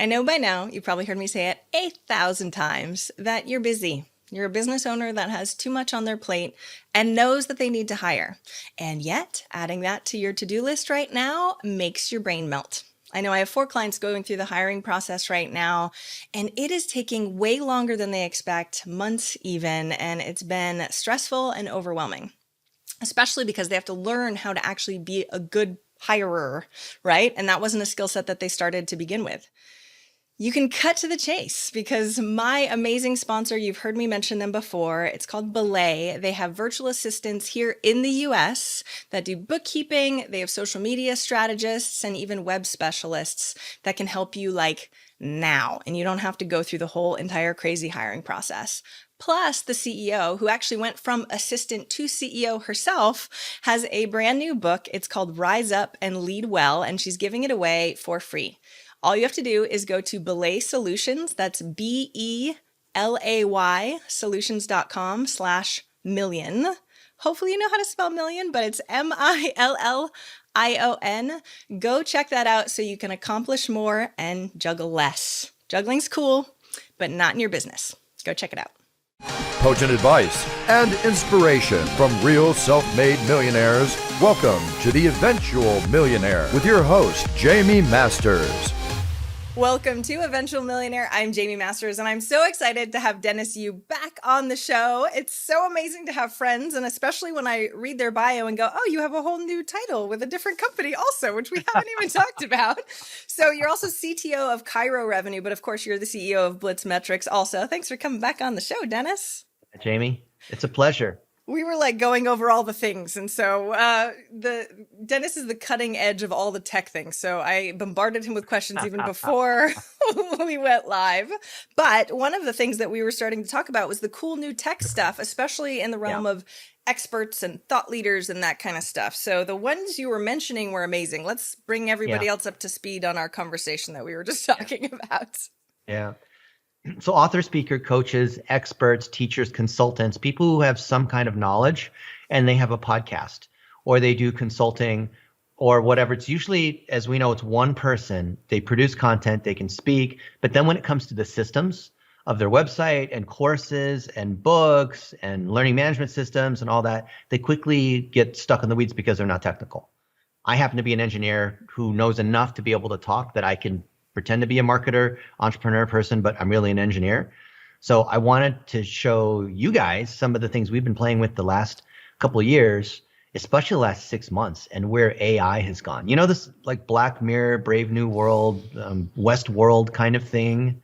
I know by now, you've probably heard me say it 8,000 times, that you're busy. You're a business owner that has too much on their plate and knows that they need to hire. And yet, adding that to your to-do list right now makes your brain melt. I know I have 4 clients going through the hiring process right now, and it is taking way longer than they expect, months even, and it's been stressful and overwhelming, especially because they have to learn how to actually be a good hirer, right? And that wasn't a skill set that they started to begin with. You can cut to the chase because my amazing sponsor, you've heard me mention them before, it's called Belay. They have virtual assistants here in the US that do bookkeeping. They have social media strategists and even web specialists that can help you like now. And you don't have to go through the whole entire crazy hiring process. Plus, the CEO, who actually went from assistant to CEO herself, has a brand new book. It's called Rise Up and Lead Well, and she's giving it away for free. All you have to do is go to Belay Solutions, that's BELAY solutions.com/million. Hopefully you know how to spell million, but it's MILLION. Go check that out so you can accomplish more and juggle less. Juggling's cool, but not in your business. Go check it out. Potent advice and inspiration from real self-made millionaires. Welcome to The Eventual Millionaire with your host, Jaime Masters. Welcome to Eventual Millionaire. I'm Jaime Masters, and I'm so excited to have Dennis Yu back on the show. It's so amazing to have friends, and especially when I read their bio and go, oh, you have a whole new title with a different company also, which we haven't even talked about. So you're also CTO of Cairo Revenue, but of course you're the CEO of Blitz Metrics also. Thanks for coming back on the show, Dennis. Jaime, it's a pleasure. We were like going over all the things. And so Dennis is the cutting edge of all the tech things. So I bombarded him with questions even before we went live. But one of the things that we were starting to talk about was the cool new tech stuff, especially in the realm of experts and thought leaders and that kind of stuff. So the ones you were mentioning were amazing. Let's bring everybody else up to speed on our conversation that we were just talking about. Yeah. So author, speaker, coaches, experts, teachers, consultants, people who have some kind of knowledge and they have a podcast or they do consulting or whatever. It's usually, as we know, it's one person. They produce content, they can speak. But then when it comes to the systems of their website and courses and books and learning management systems and all that, they quickly get stuck in the weeds because they're not technical. I happen to be an engineer who knows enough to be able to talk that I can pretend to be a marketer, entrepreneur person, but I'm really an engineer. So I wanted to show you guys some of the things we've been playing with the last couple of years, especially the last 6 months, and where AI has gone. You know, this like Black Mirror, Brave New World, Westworld kind of thing.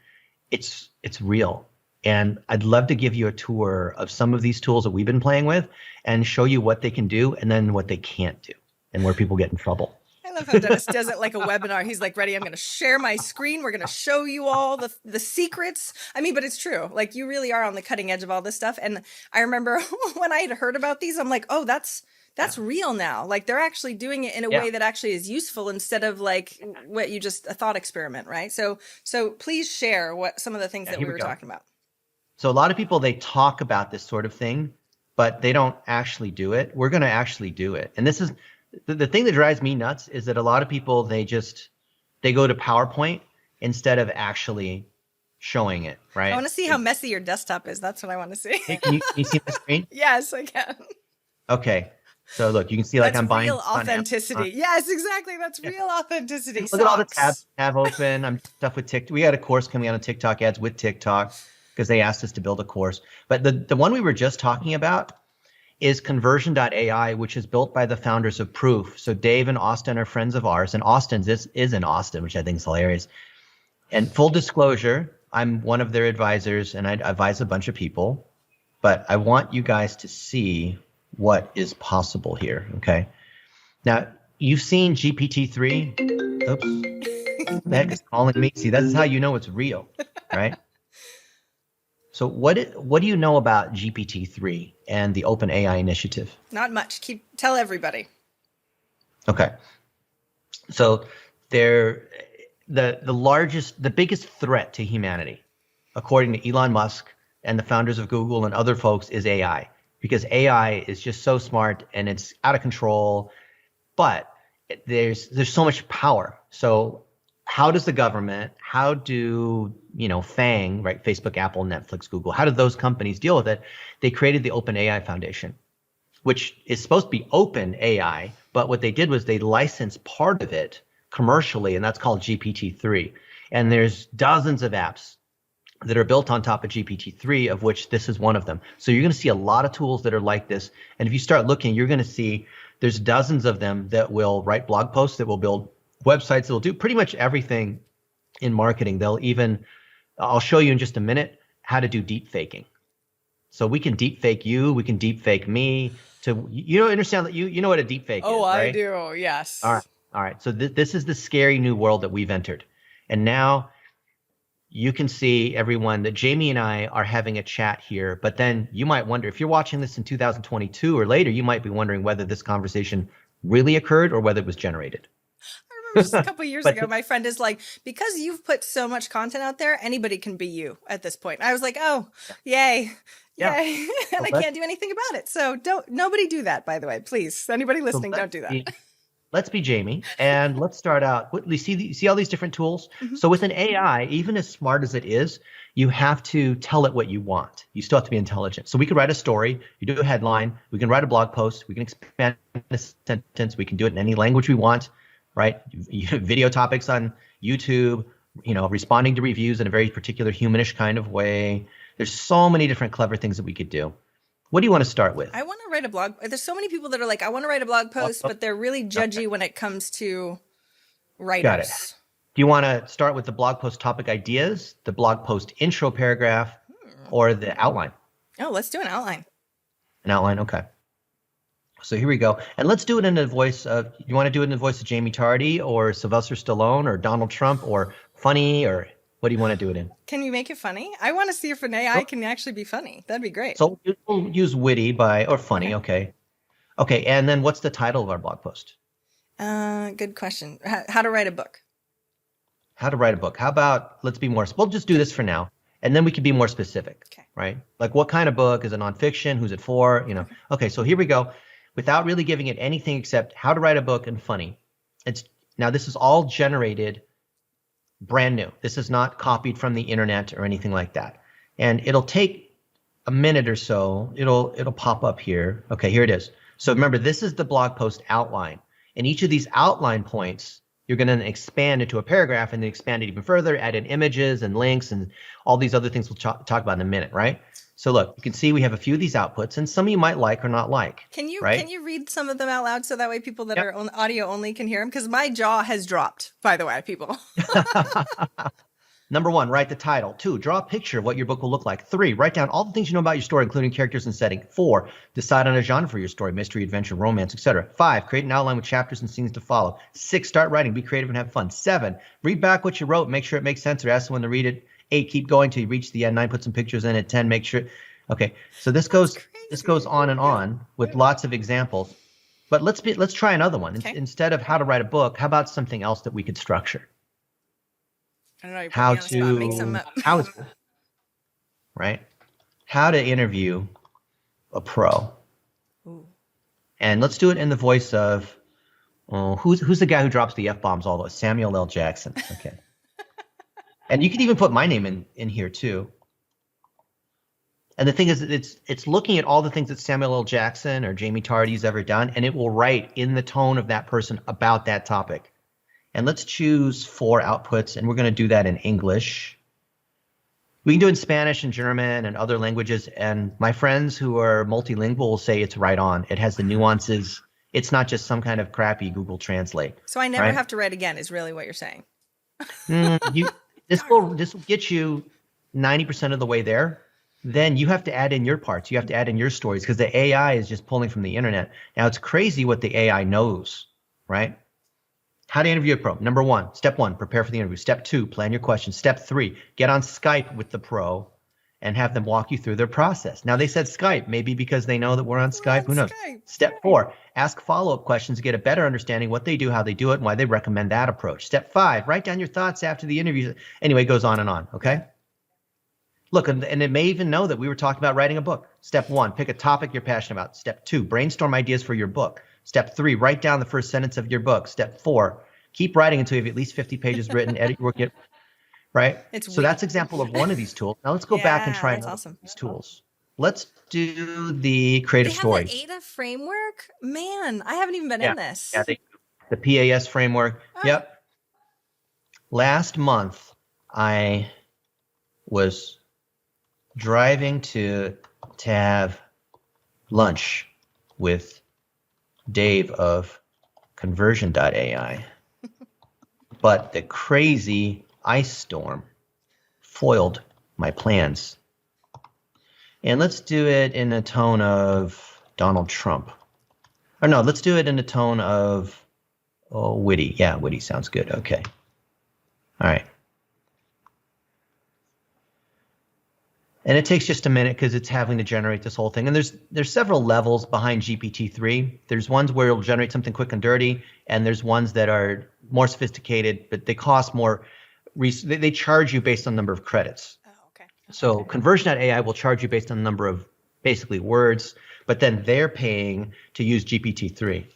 It's real. And I'd love to give you a tour of some of these tools that we've been playing with and show you what they can do and then what they can't do and where people get in trouble. I love how Dennis does it like a webinar. He's like, ready, I'm going to share my screen. We're going to show you all the secrets. I mean, but it's true. Like you really are on the cutting edge of all this stuff. And I remember when I had heard about these, I'm like, oh, that's real now. Like they're actually doing it in a way that actually is useful instead of like what you just a thought experiment, right? So please share what some of the things that we were talking about. So a lot of people, they talk about this sort of thing, but they don't actually do it. We're going to actually do it. And this is the thing that drives me nuts is that a lot of people, they go to PowerPoint instead of actually showing it, right? I want to see how messy your desktop is. That's what I want to see. Hey, can you see my screen? Yes, I can. Okay. So look, you can see like that's I'm buying real authenticity. Yes, exactly. That's real authenticity. Look at all the tabs I have open. I'm stuff with TikTok. We had a course coming out on TikTok ads with TikTok because they asked us to build a course. But the one we were just talking about is Conversion.ai, which is built by the founders of Proof. So Dave and Austin are friends of ours, and Austin's is in Austin, which I think is hilarious. And full disclosure, I'm one of their advisors, and I advise a bunch of people. But I want you guys to see what is possible here, okay? Now, you've seen GPT-3. Oops. The heck is calling me? See, that's how you know it's real, right? So what do you know about GPT-3 and the Open AI initiative? Not much. Tell everybody. Okay. So they're the biggest threat to humanity, according to Elon Musk and the founders of Google and other folks, is AI. Because AI is just so smart and it's out of control, but there's so much power. So how does the government, how do, FANG, right? Facebook, Apple, Netflix, Google, how do those companies deal with it? They created the Open AI Foundation, which is supposed to be open AI, but what they did was they licensed part of it commercially, and that's called GPT-3. And there's dozens of apps that are built on top of GPT-3, of which this is one of them. So you're going to see a lot of tools that are like this. And if you start looking, you're going to see there's dozens of them that will write blog posts, that will build websites, that will do pretty much everything in marketing. I'll show you in just a minute how to do deep faking. So we can deep fake you, we can deep fake me. You don't understand that you know what a deep fake is, right? I do, yes. All right. So this is the scary new world that we've entered. And now you can see, everyone, that Jaime and I are having a chat here, but then you might wonder, if you're watching this in 2022 or later, you might be wondering whether this conversation really occurred or whether it was generated. I remember just a couple of years ago, my friend is like, because you've put so much content out there, anybody can be you at this point. I was like, oh, yay. Yeah. Yay. And I can't do anything about it. So nobody do that, by the way, please. Anybody listening, don't do that. Let's be Jaime, and let's start out. See all these different tools? Mm-hmm. So with an AI, even as smart as it is, you have to tell it what you want. You still have to be intelligent. So we could write a story, you do a headline, we can write a blog post, we can expand a sentence, we can do it in any language we want, right? Video topics on YouTube, responding to reviews in a very particular humanish kind of way. There's so many different clever things that we could do. What do you want to start with? I want to write a blog. There's so many people that are like, I want to write a blog post, but they're really judgy when it comes to writers. Got it. Do you want to start with the blog post topic ideas, the blog post intro paragraph, or the outline? Oh, let's do an outline. An outline, okay. So here we go. And let's do it in the voice of, you want to do it in the voice of Jamie Tardy or Sylvester Stallone or Donald Trump or funny, or what do you want to do it in? Can you make it funny? I want to see if an AI can actually be funny. That'd be great. So we'll use witty or funny, okay. Okay, and then what's the title of our blog post? Good question. How to write a book. How to write a book. How about, let's be more, we'll just do this for now, and then we can be more specific, right? Like what kind of book? Is it nonfiction? Who's it for? Okay, so here we go. Without really giving it anything except how to write a book and funny. Now this is all generated brand new. This is not copied from the internet or anything like that. And it'll take a minute or so. It'll pop up here. Okay, here it is. So remember, this is the blog post outline. And each of these outline points, you're going to expand into a paragraph and then expand it even further, add in images and links and all these other things we'll talk about in a minute, right? So look, you can see we have a few of these outputs, and some of you might like or not like. Can you read some of them out loud so that way people that are on audio only can hear them? Because my jaw has dropped, by the way, people. Number 1, write the title. 2, draw a picture of what your book will look like. 3, write down all the things you know about your story, including characters and setting. 4, decide on a genre for your story, mystery, adventure, romance, etc. 5, create an outline with chapters and scenes to follow. 6, start writing, be creative and have fun. 7, read back what you wrote, make sure it makes sense or ask someone to read it. 8, keep going till you reach the end. 9, put some pictures in it. 10, make sure. Okay, so this goes on and on with lots of examples. But let's try another one. Okay. Instead of how to write a book, how about something else that we could structure? I don't know. How to right? How to interview a pro. Ooh. And let's do it in the voice of who's the guy who drops the F-bombs all the way? Samuel L. Jackson. Okay. And you can even put my name in here too. And the thing is, it's looking at all the things that Samuel L. Jackson or Jaime Tardy's ever done, and it will write in the tone of that person about that topic. And let's choose 4 outputs, and we're going to do that in English. We can do it in Spanish and German and other languages, and my friends who are multilingual will say it's right on. It has the nuances. It's not just some kind of crappy Google Translate. So I never have to write again is really what you're saying. This will get you 90% of the way there. Then you have to add in your parts. You have to add in your stories because the AI is just pulling from the internet. Now, it's crazy what the AI knows, right? How to interview a pro. Number 1, step 1, prepare for the interview. Step 2, plan your questions. Step 3, get on Skype with the pro and have them walk you through their process. Now, they said Skype, maybe because they know that we're on Skype. Who knows? Step 4, ask follow-up questions to get a better understanding what they do, how they do it, and why they recommend that approach. Step 5, write down your thoughts after the interview. Anyway, it goes on and on, okay? Look, and it may even know that we were talking about writing a book. Step 1, pick a topic you're passionate about. Step 2, brainstorm ideas for your book. Step 3, write down the first sentence of your book. Step 4, Keep writing until you have at least 50 pages written, edit your work, right? It's So that's example of one of these tools. Now let's go back and try that's another awesome. of these tools. Let's do the creative They have story. the AIDA framework? Man, I haven't even been in this. Yeah, the PAS framework. Yep. Last month, I was driving to have lunch with Dave of Conversion.ai, but the crazy ice storm foiled my plans. And let's do it in a tone of Donald Trump. Or no, let's do it in a tone of witty. Yeah, witty sounds good. Okay. All right. And it takes just a minute because it's having to generate this whole thing. And there's several levels behind GPT-3. There's ones where it'll generate something quick and dirty, and there's ones that are more sophisticated, but they cost more. They charge you based on number of credits. Oh, okay. So Conversion.ai will charge you based on the number of basically words, but then they're paying to use GPT-3.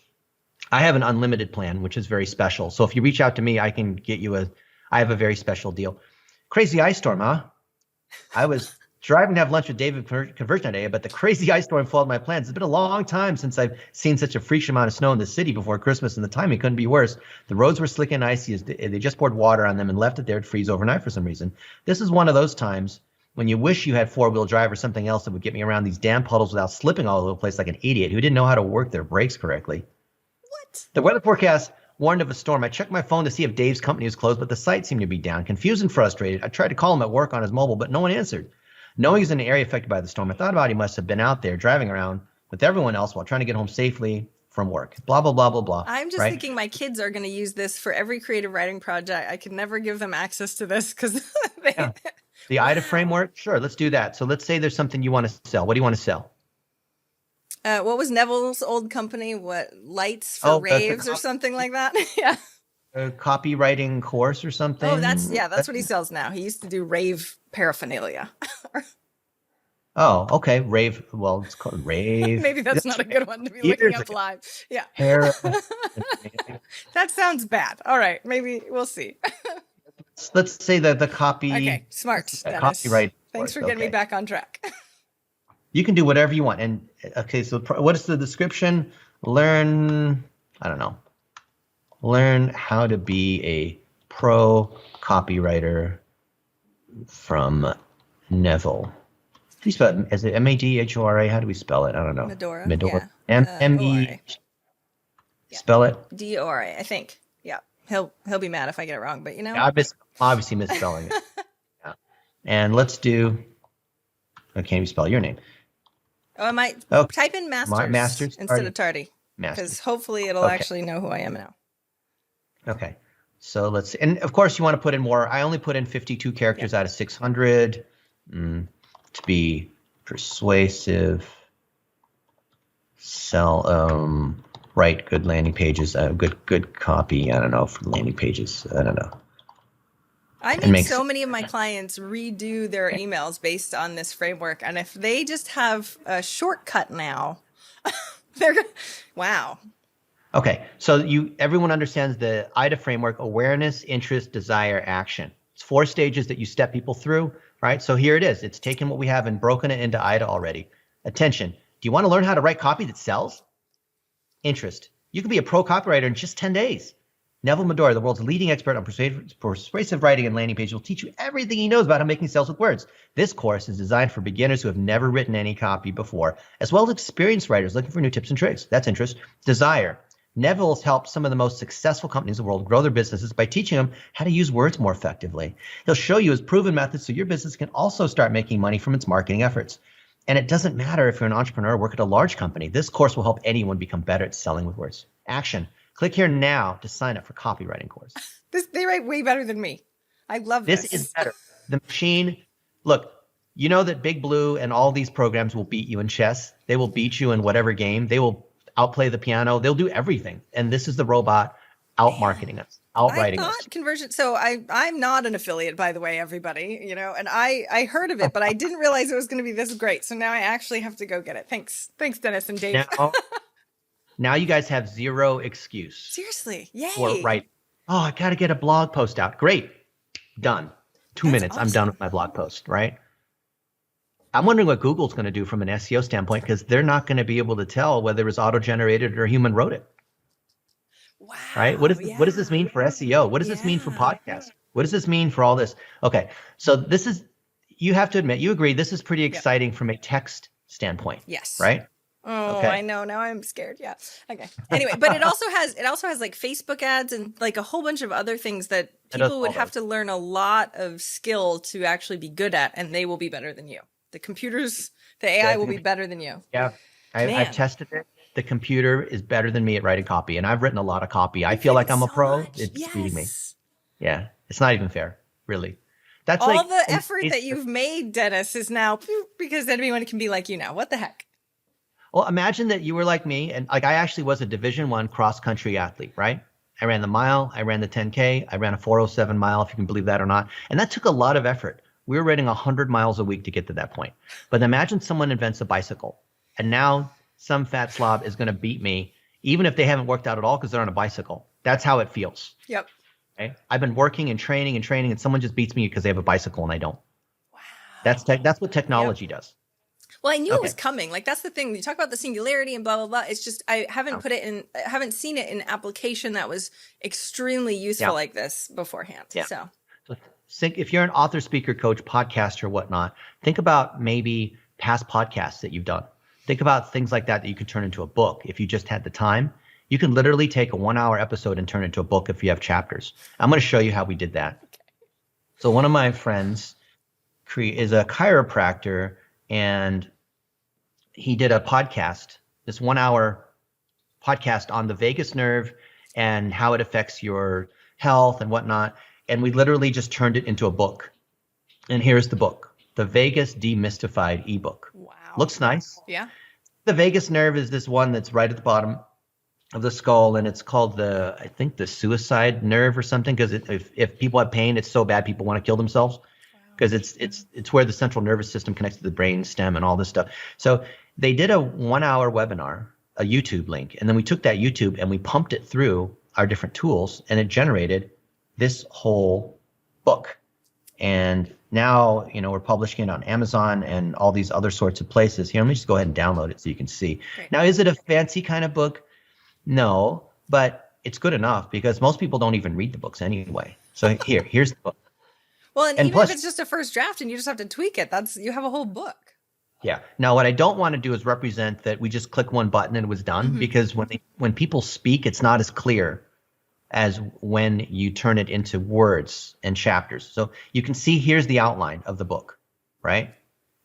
I have an unlimited plan, which is very special. So if you reach out to me, I can get you I have a very special deal. Crazy ice storm, huh? I was driving to have lunch with David Conversion.ai, but the crazy ice storm foiled my plans. It's been a long time since I've seen such a freakish amount of snow in the city before Christmas, and the timing couldn't be worse. The roads were slick and icy as they just poured water on them and left it there to freeze overnight for some reason. This is one of those times when you wish you had four-wheel drive or something else that would get me around these damn puddles without slipping all over the place like an idiot who didn't know how to work their brakes correctly. What? The weather forecast warned of a storm. I checked my phone to see if Dave's company was closed, but the site seemed to be down. Confused and frustrated, I tried to call him at work on his mobile, but no one answered. Knowing he's in an area affected by the storm, I thought about he must have been out there driving around with everyone else while trying to get home safely from work. Blah, blah, blah, blah, blah. I'm just thinking my kids are going to use this for every creative writing project. I could never give them access to this because The AIDA framework? Sure, let's do that. So let's say there's something you want to sell. What do you want to sell? What was Neville's old company? What, Lights for Raves or something like that? Yeah. A copywriting course or something? Oh, that's what he sells now. He used to do rave paraphernalia. Oh, okay. Rave. Well, it's called rave. Maybe that's not a good one to be looking up live. Yeah. That sounds bad. All right. Maybe we'll see. Let's say that the copy. Okay. Smart, Dennis. Copyright. Thanks for getting me back on track. You can do whatever you want. And okay, so what is the description? Learn how to be a pro copywriter from Neville. How do you spell it? Is it Madhora? How do we spell it? I don't know. Medora. Medora. Yeah. M-E. Spell it. D-O-R-A, I think. Yeah. He'll be mad if I get it wrong, but you know. I'm obviously misspelling it. Yeah. And let's do. I can't even spell your name. Oh, I might type in Masters instead of Tardy. Because hopefully it'll actually know who I am now. Okay. So let's, and of course you want to put in more. I only put in 52 characters out of 600 to be persuasive, sell, write good landing pages, good copy. I don't know, for landing pages. I don't know. I make so many of my clients redo their emails based on this framework. And if they just have a shortcut now, they're going to, wow. Okay, so everyone understands the AIDA framework: awareness, interest, desire, action. It's 4 stages that you step people through, right? So here it is. It's taken what we have and broken it into AIDA already. Attention. Do you want to learn how to write copy that sells? Interest. You can be a pro copywriter in just 10 days. Neville Medora, the world's leading expert on persuasive writing and landing pages, will teach you everything he knows about how making sales with words. This course is designed for beginners who have never written any copy before, as well as experienced writers looking for new tips and tricks. That's interest. Desire. Neville's helped some of the most successful companies in the world grow their businesses by teaching them how to use words more effectively. He'll show you his proven methods so your business can also start making money from its marketing efforts. And it doesn't matter if you're an entrepreneur or work at a large company. This course will help anyone become better at selling with words. Action. Click here now to sign up for copywriting course. They write way better than me. I love this. This is better. The machine, look, you know that Big Blue and all these programs will beat you in chess. They will beat you in whatever game. They will outplay the piano. They'll do everything. And this is the robot out-marketing us, out-writing us. Conversion. So I'm not an affiliate, by the way, everybody, you know, and I heard of it, but I didn't realize it was going to be this great. So now I actually have to go get it. Thanks, Dennis and Dave. Now you guys have zero excuse. Seriously. Yay. For writing. Oh, I got to get a blog post out. Great. Done. 2 minutes. Awesome. I'm done with my blog post, right? I'm wondering what Google's going to do from an SEO standpoint, because they're not going to be able to tell whether it was auto-generated or human wrote it. Wow. Right? What does this mean for SEO? What does this mean for podcasts? What does this mean for all this? Okay. So you have to admit, you agree, this is pretty exciting from a text standpoint. Yes. Right? Oh, okay. I know. Now I'm scared. Yeah. Okay. Anyway, but it also has like Facebook ads and like a whole bunch of other things that people would have to learn a lot of skill to actually be good at, and they will be better than you. The computers, the AI will be better than you. Yeah. I've tested it. The computer is better than me at writing copy, and I've written a lot of copy. I feel like I'm a pro. It's beating me. Yeah. It's not even fair, really. That's all the effort that you've made, Dennis, is now because anyone can be like you now. What the heck? Well, imagine that you were like me, and like I actually was a Division I cross-country athlete, right? I ran the mile, I ran the 10K, I ran a 407 mile, if you can believe that or not. And that took a lot of effort. We were running 100 miles a week to get to that point. But imagine someone invents a bicycle, and now some fat slob is going to beat me, even if they haven't worked out at all because they're on a bicycle. That's how it feels. Yep. Okay? I've been working and training, and someone just beats me because they have a bicycle and I don't. Wow. That's what technology does. Well, I knew it was coming. Like, that's the thing. You talk about the singularity and blah, blah, blah. It's just, I haven't seen it in application that was extremely useful like this beforehand. Yeah. So think if you're an author, speaker, coach, podcaster, whatnot, think about maybe past podcasts that you've done. Think about things like that you could turn into a book. If you just had the time, you can literally take a 1-hour episode and turn it into a book if you have chapters. I'm going to show you how we did that. Okay. So one of my friends is a chiropractor, and he did a podcast, this 1-hour podcast on the vagus nerve and how it affects your health and whatnot. And we literally just turned it into a book. And here's the book, The Vagus Demystified ebook. Wow. Looks nice. Yeah. The vagus nerve is this one that's right at the bottom of the skull, and it's called I think the suicide nerve or something, because if people have pain, it's so bad people want to kill themselves. Because it's where the central nervous system connects to the brain stem and all this stuff. So they did a 1-hour webinar, a YouTube link, and then we took that YouTube and we pumped it through our different tools, and it generated this whole book. And now, we're publishing it on Amazon and all these other sorts of places. Here, let me just go ahead and download it so you can see. Great. Now, is it a fancy kind of book? No, but it's good enough because most people don't even read the books anyway. So here's the book. Well, and even if it's just a first draft and you just have to tweak it, you have a whole book. Yeah. Now, what I don't want to do is represent that we just click one button and it was done, because when people speak, it's not as clear as when you turn it into words and chapters. So you can see here's the outline of the book, right?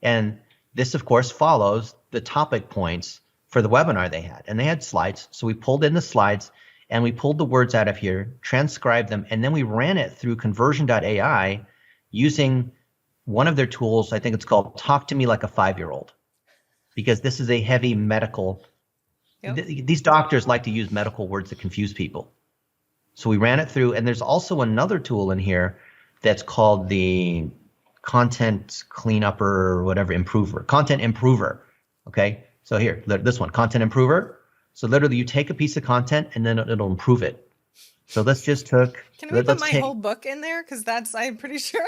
And this, of course, follows the topic points for the webinar they had. And they had slides. So we pulled in the slides and we pulled the words out of here, transcribed them, and then we ran it through Conversion.ai using one of their tools. I think it's called Talk to Me Like a 5-Year-Old, because this is a heavy medical. Yep. These doctors like to use medical words that confuse people. So we ran it through, and there's also another tool in here that's called the Content Cleanup or whatever, Content Improver. Okay, so here, this one, Content Improver. So literally, you take a piece of content and then it'll improve it. So let's just took. Can we put my whole book in there? Because I'm pretty sure.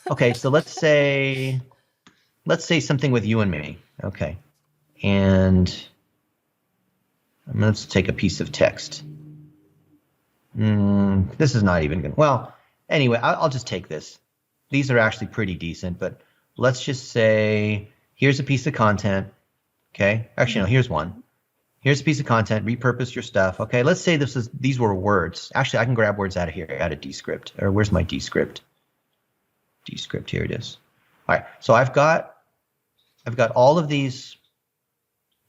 Okay, so let's say something with you and me. Okay, and let's take a piece of text. This is not even good. Well, anyway, I'll just take this. These are actually pretty decent, but let's just say here's a piece of content. Okay, actually, no, here's one. Here's a piece of content. Repurpose your stuff. Okay, let's say these were words. Actually, I can grab words out of here. Out of Descript. Or where's my Descript? Descript, here it is. All right, so I've got all of these.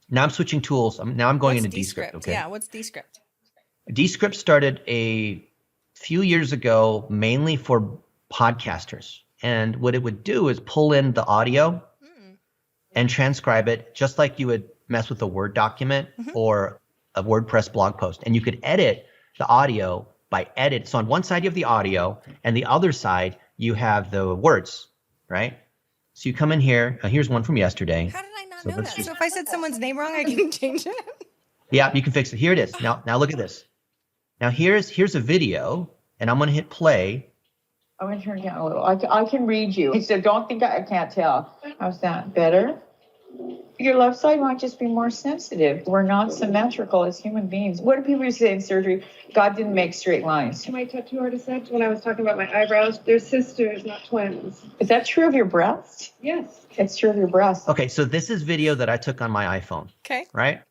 Now I'm switching tools. Now I'm going into Descript. Okay. Yeah, what's Descript? Descript started a few years ago mainly for podcasters. And what it would do is pull in the audio and transcribe it just like you would mess with a Word document or a WordPress blog post. And you could edit the audio by edit. So on one side you have the audio and the other side you have the words, right? So you come in here. Here's one from yesterday. How did I not know that? So if I said someone's name wrong, I can change it? Yeah, you can fix it. Here it is. Now look at this. Now here's a video, and I'm going to hit play. I'm going to turn it down a little. I can read you. So don't think I can't tell. How's that? Better? Your left side might just be more sensitive. We're not symmetrical as human beings. What do people say in surgery? God didn't make straight lines. My tattoo artist said when I was talking about my eyebrows, they're sisters, not twins. Is that true of your breast? Yes. It's true of your breast. Okay, so this is video that I took on my iPhone. Okay. Right?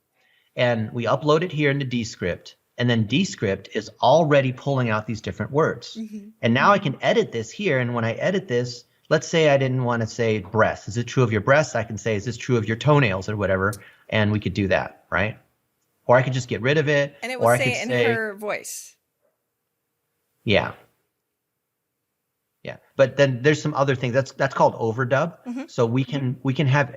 And we upload it here into Descript. And then Descript is already pulling out these different words. Mm-hmm. And now I can edit this here. And when I edit this, let's say I didn't want to say breast. Is it true of your breasts? I can say, is this true of your toenails or whatever? And we could do that, right? Or I could just get rid of it. And it or will I say could it in say, her voice. Yeah. Yeah. But then there's some other things. That's called overdub. Mm-hmm. So we can have,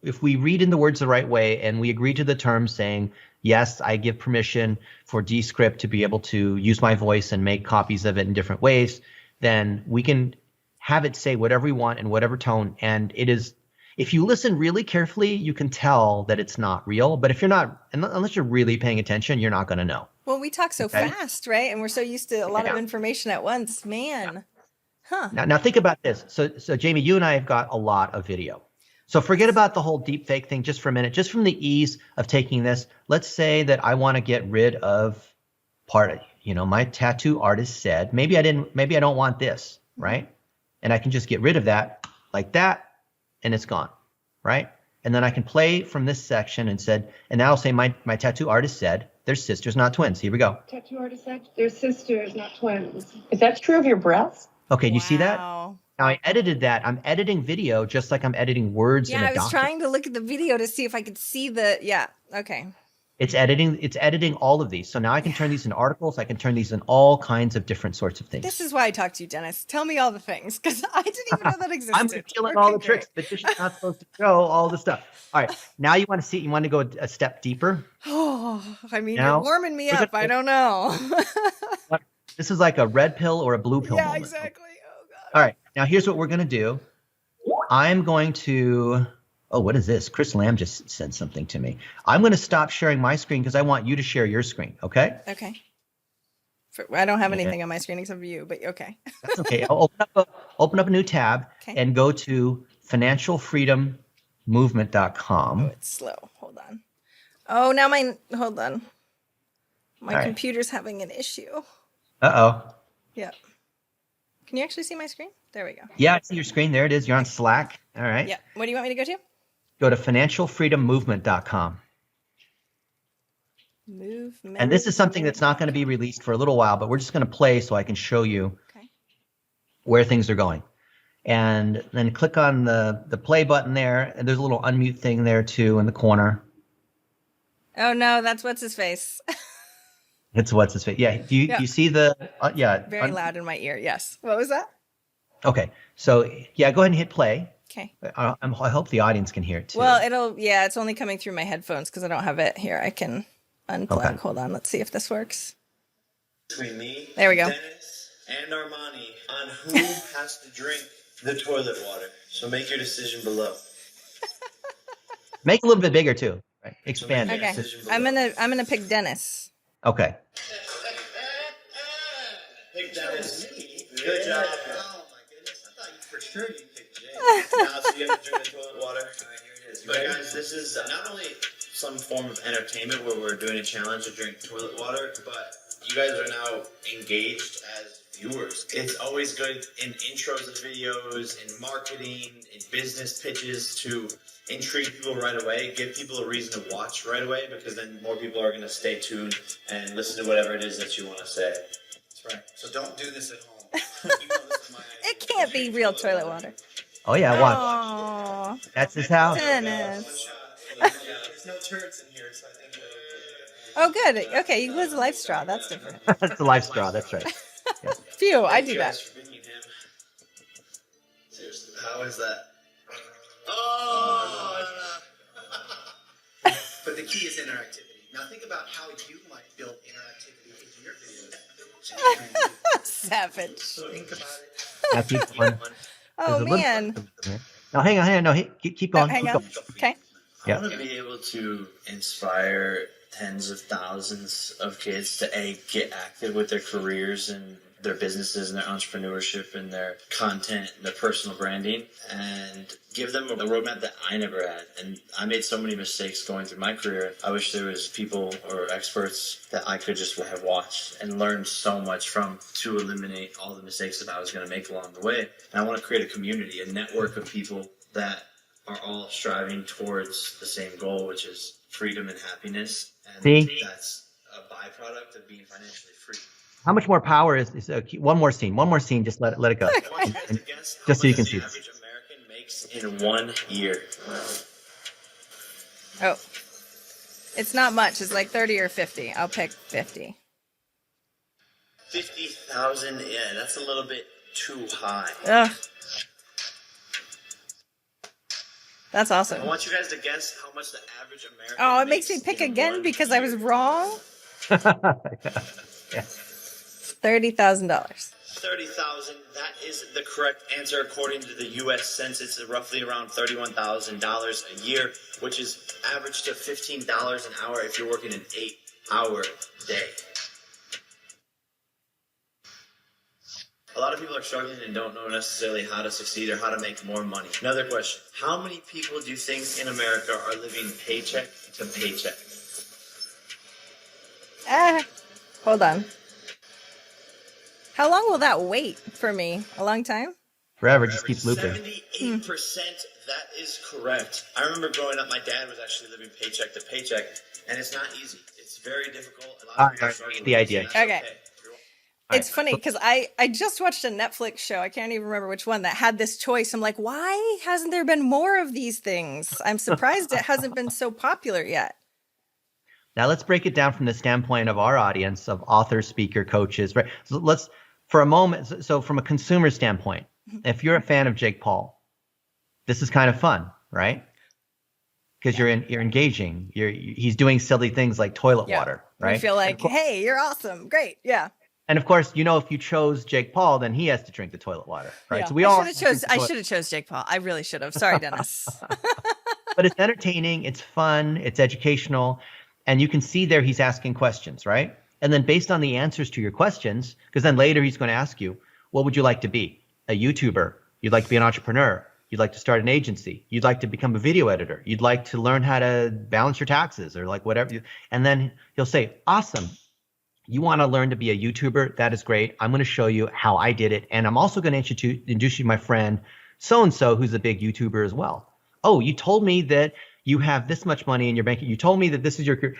if we read in the words the right way and we agree to the terms saying, yes, I give permission for Descript to be able to use my voice and make copies of it in different ways, then we can have it say whatever we want in whatever tone. And it is, if you listen really carefully, you can tell that it's not real. But if you're not, unless you're really paying attention, you're not going to know. Well, we talk so fast, right? And we're so used to a lot of Yeah. information at once. Man. Huh. Now think about this. So Jamie, you and I have got a lot of video. So forget about the whole deep fake thing just for a minute. Just from the ease of taking this, let's say that I want to get rid of part of, my tattoo artist said, maybe I don't want this, right? And I can just get rid of that like that, and it's gone, right? And then I can play from this section and now I'll say my tattoo artist said, they're sisters, not twins. Here we go. Tattoo artist said they're sisters, not twins. Is that true of your breast? Okay, do you see that? Wow. Now I edited that. I'm editing video just like I'm editing words in a Yeah, I was document. trying to look at the video to see if I could see okay. It's editing all of these. So now I can turn these into articles. I can turn these in all kinds of different sorts of things. This is why I talked to you, Dennis. Tell me all the things, because I didn't even know that existed. I'm revealing all the tricks. The dish is not supposed to show all the stuff. All right. Now you want to go a step deeper. Oh, I mean, Now, you're warming me we're up. gonna- I don't know. This is like a red pill or a blue pill Yeah, moment. exactly. Oh, God. All right. Now here's what we're going to do. I'm going to, oh, what is this? Chris Lamb just said something to me. I'm going to stop sharing my screen because I want you to share your screen. Okay? Okay. I don't have anything on my screen except for you, but okay. That's okay. I'll open up a new tab and go to financialfreedommovement.com. Oh, it's slow. Hold on. Oh, now hold on. My computer's having an issue. Uh-oh. Yeah. Can you actually see my screen? There we go. Yeah, I see your screen. There it is. You're on Slack. All right. Yeah. What do you want me to go to? Go to financialfreedommovement.com. Movement. And this is something that's not going to be released for a little while, but we're just going to play so I can show you where things are going. And then click on the play button there. And there's a little unmute thing there too in the corner. Oh, no, that's what's his face. It's what's his face. Yeah. Do you see the, Very loud in my ear. Yes. What was that? Okay. So yeah, go ahead and hit play. Okay. I hope the audience can hear it too. Well, it's only coming through my headphones because I don't have it here. I can unplug. Okay. Hold on. Let's see if this works. Between me, there we go. Dennis, and Armani on who has to drink the toilet water. So make your decision below. Make it a little bit bigger too. Right? Expand it. Okay. I'm gonna pick Dennis. Okay. Pick Dennis. Good job. Oh my goodness! I thought you for sure you'd pick Jay. Now so you have to drink the toilet water. All right, here it is. But guys, this is not only some form of entertainment where we're doing a challenge to drink toilet water, but you guys are now engaged as viewers. It's always good in intros of videos, in marketing, in business pitches to intrigue people right away, give people a reason to watch right away, because then more people are going to stay tuned and listen to whatever it is that you want to say. That's right. So don't do this at home. You know this is my idea. It can't be real toilet water. Oh yeah, watch. Aww. That's his house. Dennis. There's no turds in here, so I think. Oh, good. Okay, you lose a life straw. That's different. That's the life straw. That's right. Yeah. Phew, I Thank do you that. guys for picking him. Seriously, how is that? Oh! But the key is interactivity. Now think about how you might build interactivity into your videos. Savage. Think about it. That's each one. Oh, There's a little- man. No, hang on. No, keep Oh, going. hang Keep on. going. Okay. Yeah. I want to be able to inspire tens of thousands of kids to get active with their careers and their businesses and their entrepreneurship and their content and their personal branding, and give them a roadmap that I never had. And I made so many mistakes going through my career. I wish there was people or experts that I could just have watched and learned so much from to eliminate all the mistakes that I was going to make along the way. And I want to create a community, a network of people that are all striving towards the same goal, which is freedom and happiness. And that's a byproduct of being financially free. How much more power is one more scene? Just let it go. I want you guys to guess Just so you can the see. average American makes in 1 year. Oh, it's not much. It's like 30 or 50. I'll pick 50. 50,000. Yeah, that's a little bit too high. Ugh. That's I awesome. want you guys to guess how much the average American. Oh, it makes me pick in again 1 because I was year. wrong. Yeah. $30,000. 30,000. That is the correct answer according to the U.S. Census. It's roughly around $31,000 a year, which is average to $15 an hour if you're working an 8-hour day. A lot of people are struggling and don't know necessarily how to succeed or how to make more money. Another question. How many people do you think in America are living paycheck to paycheck? Hold on. How long will that wait for me? A long time? Forever, just keep looping. 78%, that is correct. I remember growing up, my dad was actually living paycheck to paycheck, and it's not easy. It's very difficult. A lot of people struggle with the this, idea. and that's Okay. It's funny because I just watched a Netflix show. I can't even remember which one that had this choice. I'm like, why hasn't there been more of these things? I'm surprised it hasn't been so popular yet. Now let's break it down from the standpoint of our audience of authors, speaker, coaches, right? So let's, for a moment, so from a consumer standpoint, if you're a fan of Jake Paul, this is kind of fun, right? Because you're engaging. He's doing silly things like toilet water, right? You feel like, hey, you're awesome. Great. Yeah. And of course, if you chose Jake Paul, then he has to drink the toilet water, right? Yeah. So I should have chose Jake Paul. I really should have. Sorry, Dennis. But it's entertaining, it's fun, it's educational, and you can see there he's asking questions, right? And then based on the answers to your questions, because then later he's going to ask you, what would you like to be? A YouTuber? You'd like to be an entrepreneur? You'd like to start an agency? You'd like to become a video editor? You'd like to learn how to balance your taxes or like whatever. And then he'll say, awesome. You want to learn to be a YouTuber? That is great. I'm going to show you how I did it. And I'm also going to introduce you to my friend so-and-so who's a big YouTuber as well. Oh, you told me that you have this much money in your bank. You told me that this is your career.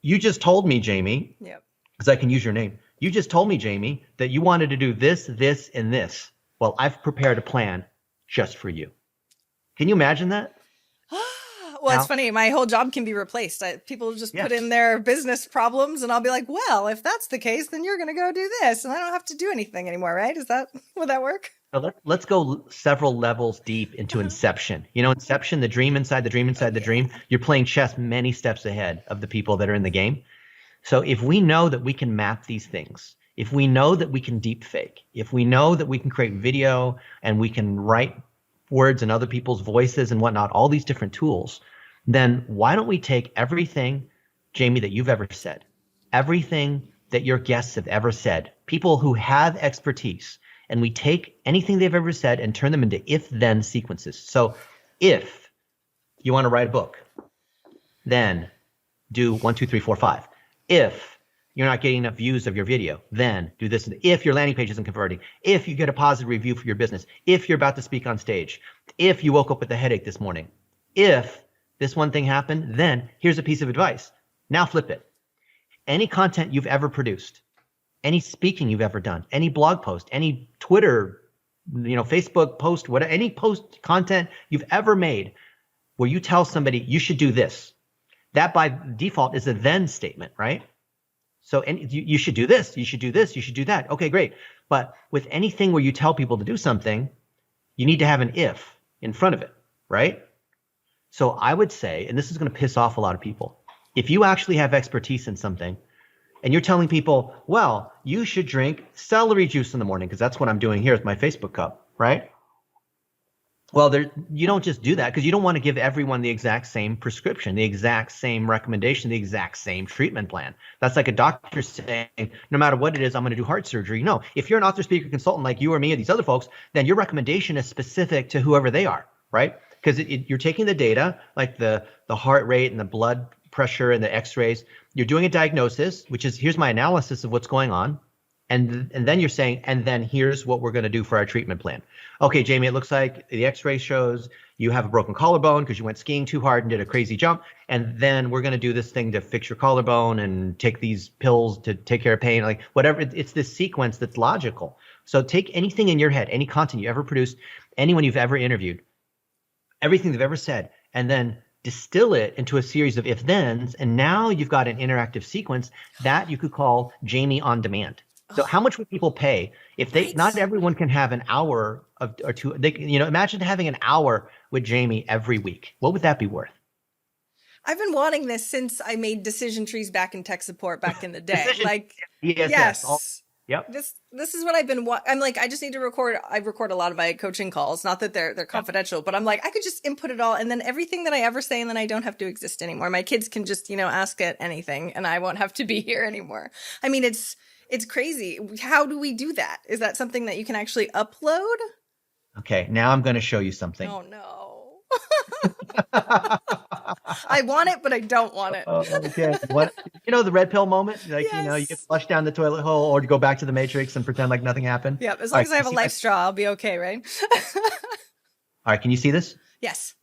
You just told me, Jamie, because I can use your name. You just told me, Jamie, that you wanted to do this, this, and this. Well, I've prepared a plan just for you. Can you imagine that? Well, it's funny. My whole job can be replaced. People just put in their business problems and I'll be like, well, if that's the case, then you're going to go do this. And I don't have to do anything anymore, right? Would that work? So let's go several levels deep into Inception. Inception, the dream inside the dream inside the dream. You're playing chess many steps ahead of the people that are in the game. So if we know that we can map these things, if we know that we can deep fake, if we know that we can create video and we can write words in other people's voices and whatnot, all these different tools, then why don't we take everything, Jamie, that you've ever said, everything that your guests have ever said, people who have expertise, and we take anything they've ever said and turn them into if-then sequences. So if you want to write a book, then do 1, 2, 3, 4, 5. If you're not getting enough views of your video, then do this. If your landing page isn't converting, if you get a positive review for your business, if you're about to speak on stage, if you woke up with a headache this morning, if this one thing happened, then here's a piece of advice. Now flip it. Any content you've ever produced, any speaking you've ever done, any blog post, any Twitter, Facebook post, whatever, any post content you've ever made where you tell somebody you should do this, that by default is a then statement, right? So you should do this, you should do this, you should do that. Okay, great. But with anything where you tell people to do something, you need to have an if in front of it, right? So I would say, and this is going to piss off a lot of people, if you actually have expertise in something and you're telling people, well, you should drink celery juice in the morning because that's what I'm doing here with my Facebook cup, right? Well, you don't just do that because you don't want to give everyone the exact same prescription, the exact same recommendation, the exact same treatment plan. That's like a doctor saying, no matter what it is, I'm going to do heart surgery. No, if you're an author, speaker, consultant like you or me or these other folks, then your recommendation is specific to whoever they are, right? Because you're taking the data, like the heart rate and the blood pressure and the x-rays. You're doing a diagnosis, which is, here's my analysis of what's going on. And then you're saying, and then here's what we're going to do for our treatment plan. Okay, Jamie, it looks like the x-ray shows you have a broken collarbone because you went skiing too hard and did a crazy jump. And then we're going to do this thing to fix your collarbone and take these pills to take care of pain, like whatever. It's this sequence that's logical. So take anything in your head, any content you ever produced, anyone you've ever interviewed, everything they've ever said, and then distill it into a series of if-thens. And now you've got an interactive sequence that you could call Jamie on demand. So how much would people pay if they, not everyone can have an hour or two, they, imagine having an hour with Jamie every week. What would that be worth? I've been wanting this since I made decision trees back in tech support back in the day. Yes. Yep. This is what I've been, I'm like, I just need to record. I record a lot of my coaching calls, not that they're confidential, but I'm like, I could just input it all. And then everything that I ever say, and then I don't have to exist anymore. My kids can just, ask it anything and I won't have to be here anymore. I mean, it's crazy. How do we do that? Is that something that you can actually upload? Okay, now I'm going to show you something. Oh, no. I want it, but I don't want it. Okay. What, the red pill moment? Like, yes. You get flushed down the toilet hole or to go back to the Matrix and pretend like nothing happened. Yeah, as long as I have a life straw, I'll be okay, right? All right, can you see this? Yes.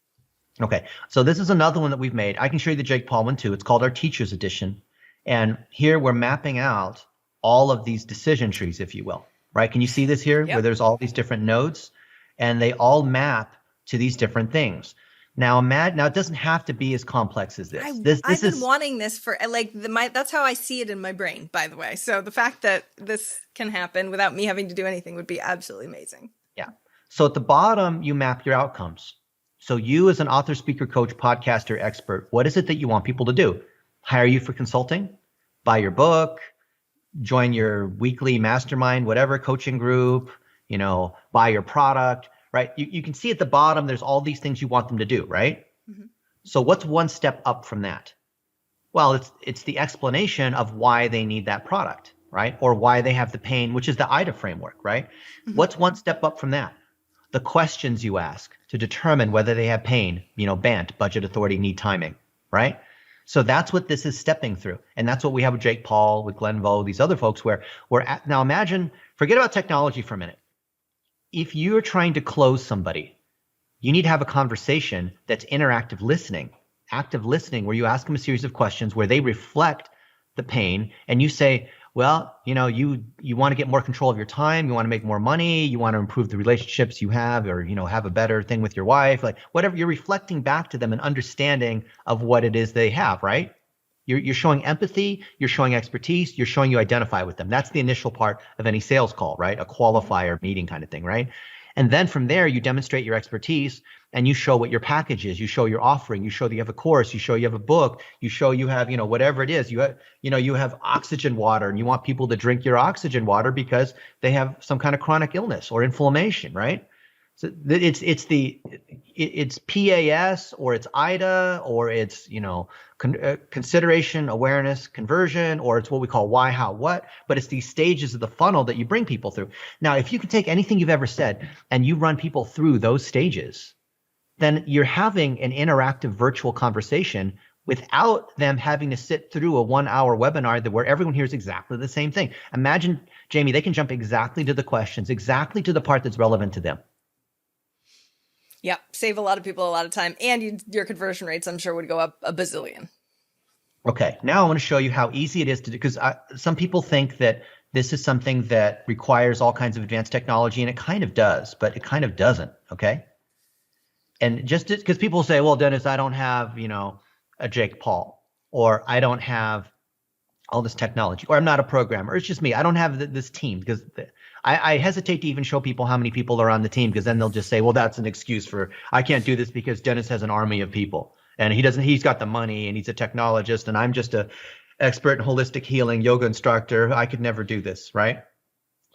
Okay, so this is another one that we've made. I can show you the Jake Paul one too. It's called our Teacher's Edition. And here we're mapping out all of these decision trees, if you will, right? Can you see this here where there's all these different nodes and they all map to these different things? Now, now it doesn't have to be as complex as this. I've been wanting this for that's how I see it in my brain, by the way. So the fact that this can happen without me having to do anything would be absolutely amazing. Yeah. So at the bottom, you map your outcomes. So you as an author, speaker, coach, podcaster, expert, what is it that you want people to do? Hire you for consulting, buy your book, join your weekly mastermind, whatever coaching group, buy your product, right? You can see at the bottom, there's all these things you want them to do, right? Mm-hmm. So what's one step up from that? Well, it's the explanation of why they need that product, right? Or why they have the pain, which is the AIDA framework, right? Mm-hmm. What's one step up from that? The questions you ask to determine whether they have pain, BANT, budget, authority, need, timing, right? So that's what this is stepping through. And that's what we have with Jake Paul, with Glenn Vo, these other folks where now imagine, forget about technology for a minute. If you're trying to close somebody, you need to have a conversation that's interactive listening, active listening, where you ask them a series of questions where they reflect the pain and you say, well, you want to get more control of your time. You want to make more money. You want to improve the relationships you have or, have a better thing with your wife, like whatever. You're reflecting back to them an understanding of what it is they have, right? You're showing empathy. You're showing expertise. You're showing you identify with them. That's the initial part of any sales call, right? A qualifier meeting kind of thing, right? And then from there, you demonstrate your expertise and you show what your package is. You show your offering. You show that you have a course. You show you have a book. You show you have, whatever it is. You have oxygen water and you want people to drink your oxygen water because they have some kind of chronic illness or inflammation, right? So it's PAS or it's AIDA or it's, consideration, awareness, conversion, or it's what we call why, how, what, but it's these stages of the funnel that you bring people through. Now, if you could take anything you've ever said and you run people through those stages, then you're having an interactive virtual conversation without them having to sit through a 1-hour webinar where everyone hears exactly the same thing. Imagine, Jamie, they can jump exactly to the questions, exactly to the part that's relevant to them. Yeah, save a lot of people a lot of time. And your conversion rates, I'm sure, would go up a bazillion. Okay, now I want to show you how easy it is to do, because some people think that this is something that requires all kinds of advanced technology, and it kind of does, but it kind of doesn't, okay? And just because people say, well, Dennis, I don't have, a Jake Paul, or I don't have all this technology, or I'm not a programmer. It's just me. I don't have this team, because I hesitate to even show people how many people are on the team, because then they'll just say, well, that's an excuse for, I can't do this because Dennis has an army of people and he's got the money and he's a technologist and I'm just a expert in holistic healing yoga instructor. I could never do this, right?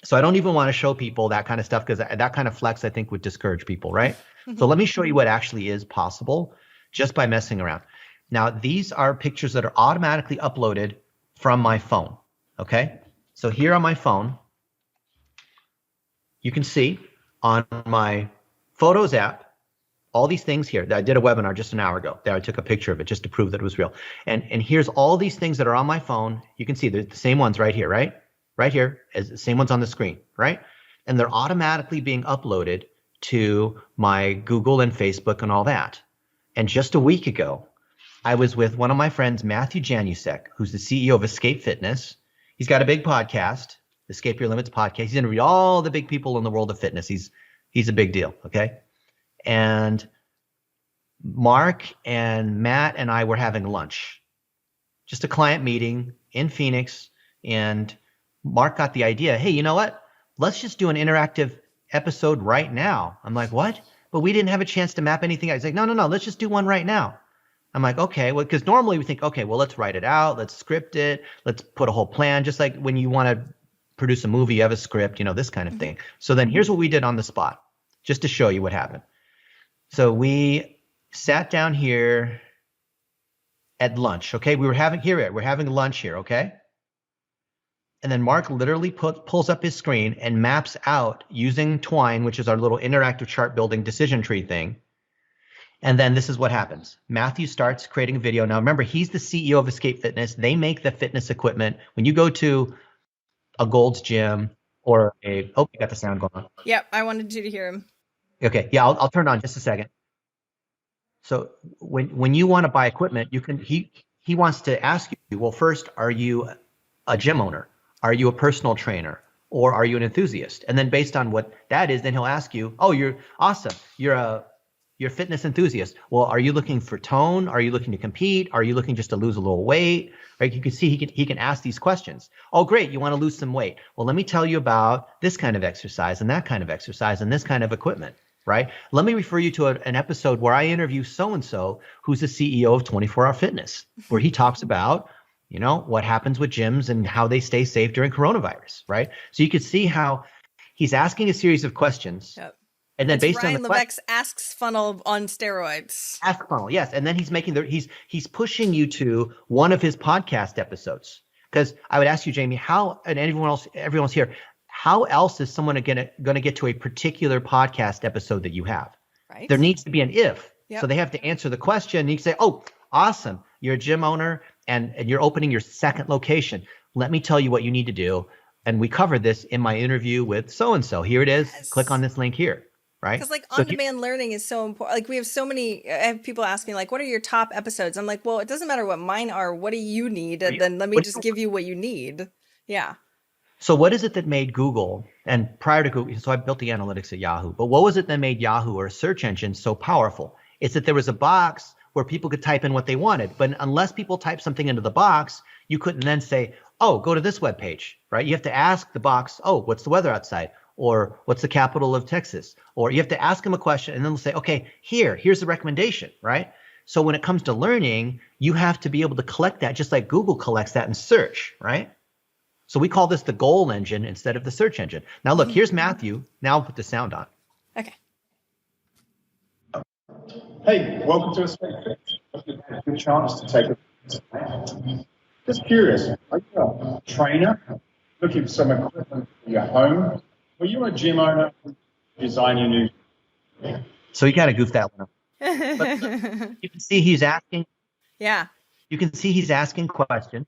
So I don't even want to show people that kind of stuff because that kind of flex, I think, would discourage people, right? So let me show you what actually is possible just by messing around. Now, these are pictures that are automatically uploaded from my phone, okay? So here on my phone, you can see on my Photos app, all these things here. I did a webinar just an hour ago. There, I took a picture of it just to prove that it was real. And here's all these things that are on my phone. You can see they're the same ones right here, right? Right here, as the same ones on the screen, right? And they're automatically being uploaded to my Google and Facebook and all that. And just a week ago, I was with one of my friends, Matthew Janusek, who's the CEO of Escape Fitness. He's got a big podcast, Escape Your Limits podcast. He's interviewed all the big people in the world of fitness. He's a big deal, okay? And Mark and Matt and I were having lunch, just a client meeting in Phoenix. And Mark got the idea, hey, you know what? Let's just do an interactive episode right now. I'm like, what? But we didn't have a chance to map anything out. He's like, no, let's just do one right now. I'm like, okay, well, because normally we think, okay, well, let's write it out. Let's script it. Let's put a whole plan. Just like when you want to produce a movie, you have a script, this kind of thing. So then here's what we did on the spot, just to show you what happened. So we sat down here at lunch, okay? We're having lunch here, okay? And then Mark literally pulls up his screen and maps out using Twine, which is our little interactive chart building decision tree thing. And then this is what happens. Matthew starts creating a video. Now remember, he's the CEO of Escape Fitness. They make the fitness equipment. When you go to a Gold's Gym or you got the sound going on. Yep, I wanted you to hear him. Okay, yeah, I'll turn it on just a second. So when you want to buy equipment, he wants to ask you, well, first, are you a gym owner? Are you a personal trainer? Or are you an enthusiast? And then based on what that is, then he'll ask you, oh, you're awesome. You're a fitness enthusiast. Well, are you looking for tone? Are you looking to compete? Are you looking just to lose a little weight? Right? You can see he can ask these questions. Oh, great. You want to lose some weight. Well, let me tell you about this kind of exercise and that kind of exercise and this kind of equipment. Right? Let me refer you to an episode where I interview so-and-so who's the CEO of 24 Hour Fitness, where he talks about, what happens with gyms and how they stay safe during coronavirus, right? So you can see how he's asking a series of questions. Yep. And then It's based Ryan on the Levesque's Asks Funnel on steroids. Ask Funnel, yes. And then he's he's pushing you to one of his podcast episodes. Because I would ask you, Jamie, and everyone's here, how else is someone going to get to a particular podcast episode that you have? Right. There needs to be an if. Yep. So they have to answer the question. And you can say, oh, awesome. You're a gym owner and you're opening your second location. Let me tell you what you need to do. And we covered this in my interview with so-and-so. Here it is. Yes. Click on this link here. Right? Because on-demand learning is so important. Like we have so many, I have people asking like, what are your top episodes? I'm like, well, it doesn't matter what mine are. What do you need? And then let me just give you what you need. Yeah. So what is it that made Google, and prior to Google, so I built the analytics at Yahoo, but what was it that made Yahoo or a search engine so powerful? It's that there was a box where people could type in what they wanted. But unless people type something into the box, you couldn't then say, oh, go to this webpage, right? You have to ask the box, oh, what's the weather outside? Or what's the capital of Texas? Or you have to ask them a question and then they'll say, okay, here's the recommendation, right? So when it comes to learning, you have to be able to collect that just like Google collects that in search, right? So we call this the goal engine instead of the search engine. Now look, here's Matthew. Now I'll put the sound on. Okay. Hey, welcome to Escape Fitness. Good chance to take a just curious, are you a trainer looking for some equipment for your home? Were you a gym owner design your new? So you got to goof that one up. But you can see he's asking. Yeah. You can see he's asking questions,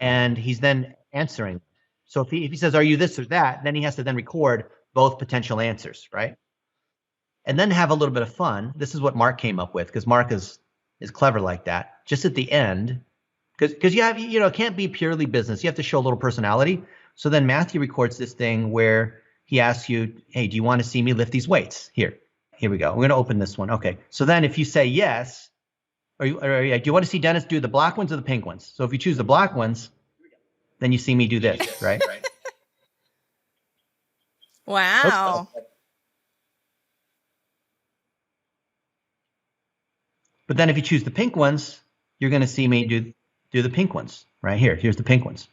and he's then answering. So if he says, "Are you this or that?" then he has to then record both potential answers, right? And then have a little bit of fun. This is what Mark came up with because Mark is clever like that. Just at the end, because you have it can't be purely business. You have to show a little personality. So then Matthew records this thing where he asks you, hey, do you want to see me lift these weights? Here we go. We're going to open this one. Okay. So then if you say yes, do you want to see Dennis do the black ones or the pink ones? So if you choose the black ones, then you see me do this, right? Wow. But then if you choose the pink ones, you're going to see me do the pink ones right here. Here's the pink ones.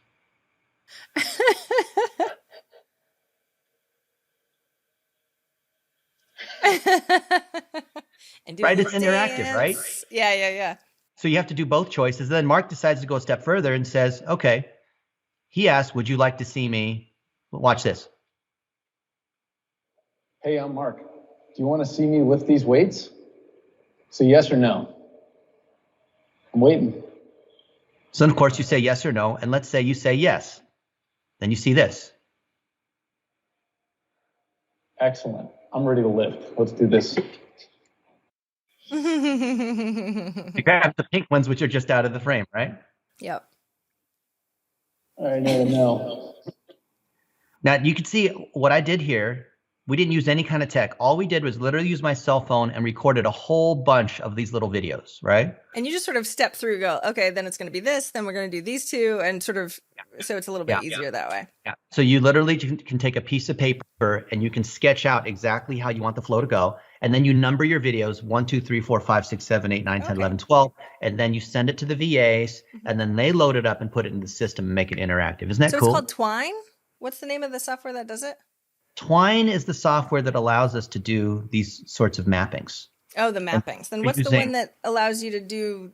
And do Right? a It's interactive, right? dance. Yeah. So you have to do both choices. Then Mark decides to go a step further and says, okay, he asked, would you like to see me? Watch this. Hey, I'm Mark. Do you want to see me lift these weights? So yes or no? I'm waiting. So of course you say yes or no. And let's say you say yes. Then you see this. Excellent. I'm ready to lift. Let's do this. You grab the pink ones, which are just out of the frame, right? Yep. All right, no. Now you can see what I did here. We didn't use any kind of tech. All we did was literally use my cell phone and recorded a whole bunch of these little videos, right? And you just sort of step through, go, okay, then it's going to be this, then we're going to do these two, and sort of, so it's a little bit easier that way. Yeah. So you literally can take a piece of paper and you can sketch out exactly how you want the flow to go. And then you number your videos 1, 2, 3, 4, 5, 6, 7, 8, 9, 10, 11, 12. And then you send it to the VAs and then they load it up and put it in the system and make it interactive. Isn't that so cool? So it's called Twine? What's the name of the software that does it? Twine is the software that allows us to do these sorts of mappings. Oh, the mappings. Then what's the one that allows you to do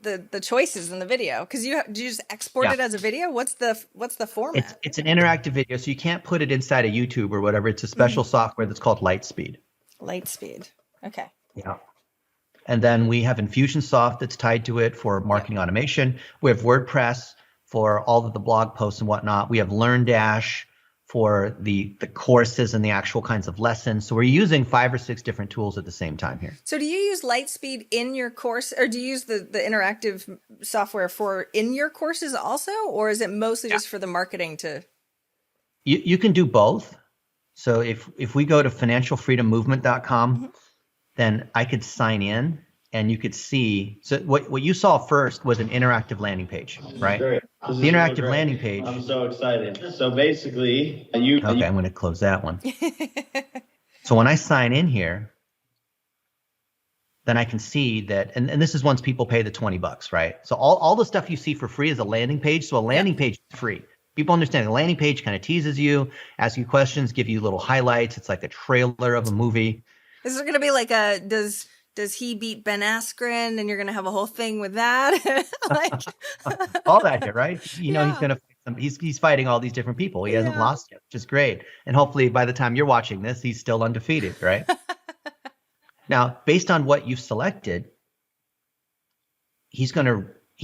the choices in the video? Because do you just export it as a video? What's the format? It's an interactive video, so you can't put it inside of YouTube or whatever. It's a special software that's called Lightspeed. Lightspeed. Okay. Yeah. And then we have Infusionsoft that's tied to it for marketing automation. We have WordPress for all of the blog posts and whatnot. We have LearnDash for the courses and the actual kinds of lessons. So we're using 5 or 6 different tools at the same time here. So do you use Lightspeed in your course, or do you use the interactive software for in your courses also? Or is it mostly just for the marketing to? You can do both. So if we go to financialfreedommovement.com, then I could sign in and you could see. So what you saw first was an interactive landing page, right? The interactive landing page. I'm so excited. So basically, okay, I'm going to close that one. So when I sign in here, then I can see that, and this is once people pay the $20, right? So all the stuff you see for free is a landing page. So a landing page is free. People understand the landing page kind of teases you, asks you questions, give you little highlights. It's like a trailer of a movie. Is there going to be like a, does he beat Ben Askren, and you're going to have a whole thing with that? Like all that here, right? You know, he's going to fight he's fighting all these different people. He hasn't lost yet, which is great. And hopefully by the time you're watching this, he's still undefeated, right? Now, based on what you've selected, he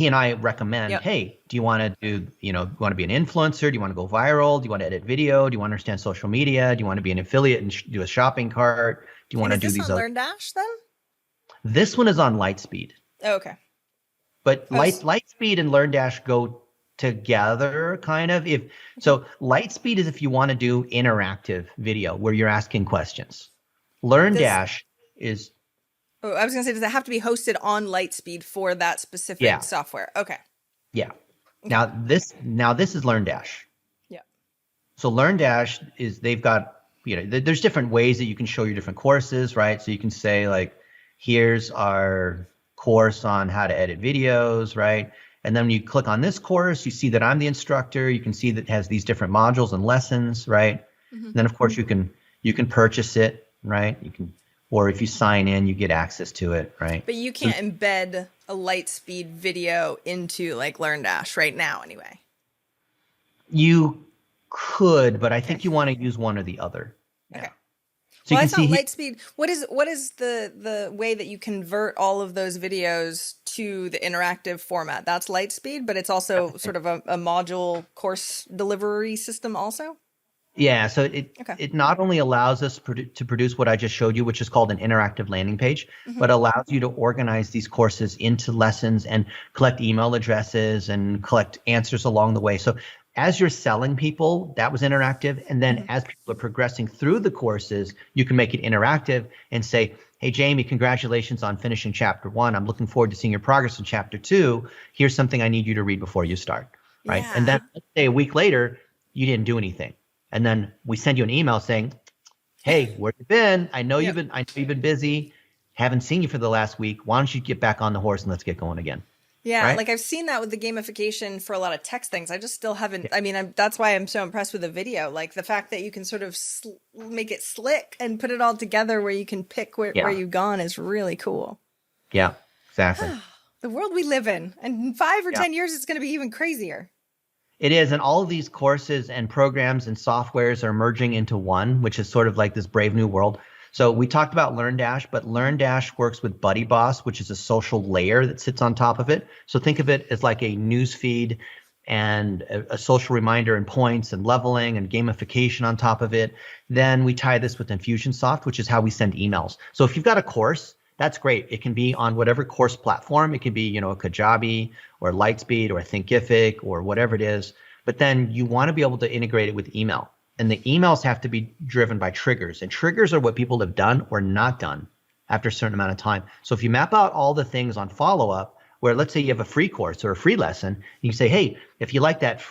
and I recommend, hey, do you want to do, you want to be an influencer? Do you want to go viral? Do you want to edit video? Do you want to understand social media? Do you want to be an affiliate and do a shopping cart? Do you want to do these? Is this on LearnDash then? This one is on Lightspeed. Oh, okay. But Lightspeed and LearnDash go together, kind of. So Lightspeed is if you want to do interactive video where you're asking questions. LearnDash is. Oh, I was going to say, does it have to be hosted on Lightspeed for that specific software? Okay. Yeah. Now this is LearnDash. Yeah. So LearnDash they've got, there's different ways that you can show your different courses, right? So you can say like, here's our course on how to edit videos, right? And then when you click on this course, you see that I'm the instructor. You can see that it has these different modules and lessons, right? And then of course you can purchase it, right? Or if you sign in, you get access to it, right? But you can't embed a Lightspeed video into like LearnDash right now anyway. You could, but I think you want to use one or the other. Okay. So well, I thought Lightspeed, what is the way that you convert all of those videos to the interactive format? That's Lightspeed, but it's also sort of a module course delivery system also? Yeah, so it not only allows us to produce what I just showed you, which is called an interactive landing page, but allows you to organize these courses into lessons and collect email addresses and collect answers along the way. So as you're selling people, that was interactive. And then as people are progressing through the courses, you can make it interactive and say, hey, Jamie, congratulations on finishing chapter 1. I'm looking forward to seeing your progress in chapter 2. Here's something I need you to read before you start, right? Yeah. And then let's say a week later, you didn't do anything. And then we send you an email saying, hey, where you been? I know you've been busy. Haven't seen you for the last week. Why don't you get back on the horse and let's get going again? Yeah, right? like I've seen that with the gamification for a lot of text things. I just still haven't. I mean, that's why I'm so impressed with the video. Like the fact that you can sort of make it slick and put it all together where you can pick where Yeah. you've gone is really cool. Yeah, exactly. The world we live in. And in 5 or Yeah. 10 years, it's going to be even crazier. It is. And all of these courses and programs and softwares are merging into one, which is sort of like this brave new world. So we talked about LearnDash, but LearnDash works with BuddyBoss, which is a social layer that sits on top of it. So think of it as like a news feed and a social reminder and points and leveling and gamification on top of it. Then we tie this with Infusionsoft, which is how we send emails. So if you've got a course, that's great. It can be on whatever course platform. It could be, a Kajabi or Lightspeed or Thinkific or whatever it is. But then you want to be able to integrate it with email. And the emails have to be driven by triggers. And triggers are what people have done or not done after a certain amount of time. So if you map out all the things on follow-up, where let's say you have a free course or a free lesson, you can say, hey, if you like that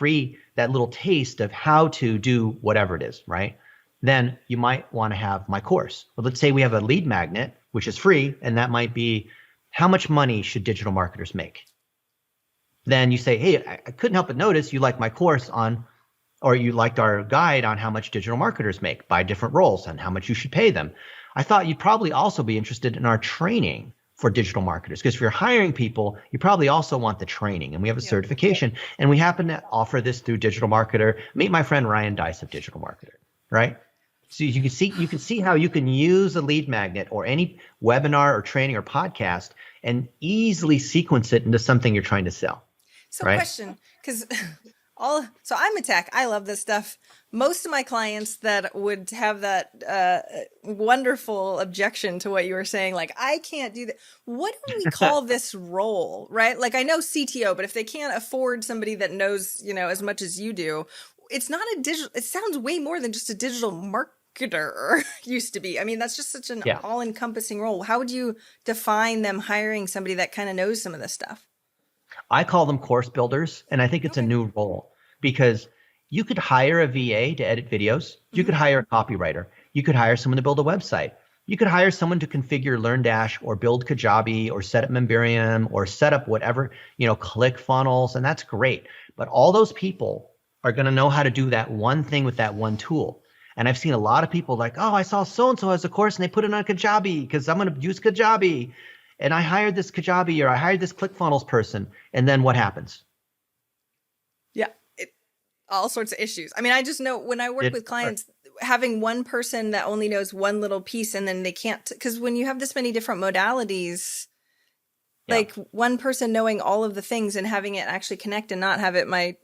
little taste of how to do whatever it is, right? Then you might want to have my course. But let's say we have a lead magnet, which is free, and that might be how much money should digital marketers make? Then you say, hey, I couldn't help but notice you like my course on, or you liked our guide on how much digital marketers make by different roles and how much you should pay them. I thought you'd probably also be interested in our training for digital marketers, because if you're hiring people, you probably also want the training, and we have a certification, and we happen to offer this through Digital Marketer. Meet my friend Ryan Dice of Digital Marketer, right? So you can see how you can use a lead magnet or any webinar or training or podcast and easily sequence it into something you're trying to sell. So right? question, because so I'm a tech. I love this stuff. Most of my clients that would have that wonderful objection to what you were saying, like, I can't do that. What do we call this role, right? Like, I know CTO, but if they can't afford somebody that knows, as much as you do, it's not a digital, it sounds way more than just a digital marketer used to be. I mean, that's just such an all-encompassing role. How would you define them hiring somebody that kind of knows some of this stuff? I call them course builders, and I think it's a new role, because you could hire a VA to edit videos. You could hire a copywriter. You could hire someone to build a website. You could hire someone to configure LearnDash or build Kajabi or set up Memberium or set up whatever, click funnels, and that's great. But all those people are going to know how to do that one thing with that one tool. And I've seen a lot of people like, oh, I saw so-and-so has a course and they put it on Kajabi because I'm going to use Kajabi. And I hired this Kajabi or I hired this ClickFunnels person. And then what happens? Yeah, all sorts of issues. I mean, I just know when I work with clients, having one person that only knows one little piece and then they can't, because when you have this many different modalities, like one person knowing all of the things and having it actually connect and not have it, my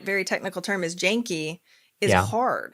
very technical term is janky, is hard.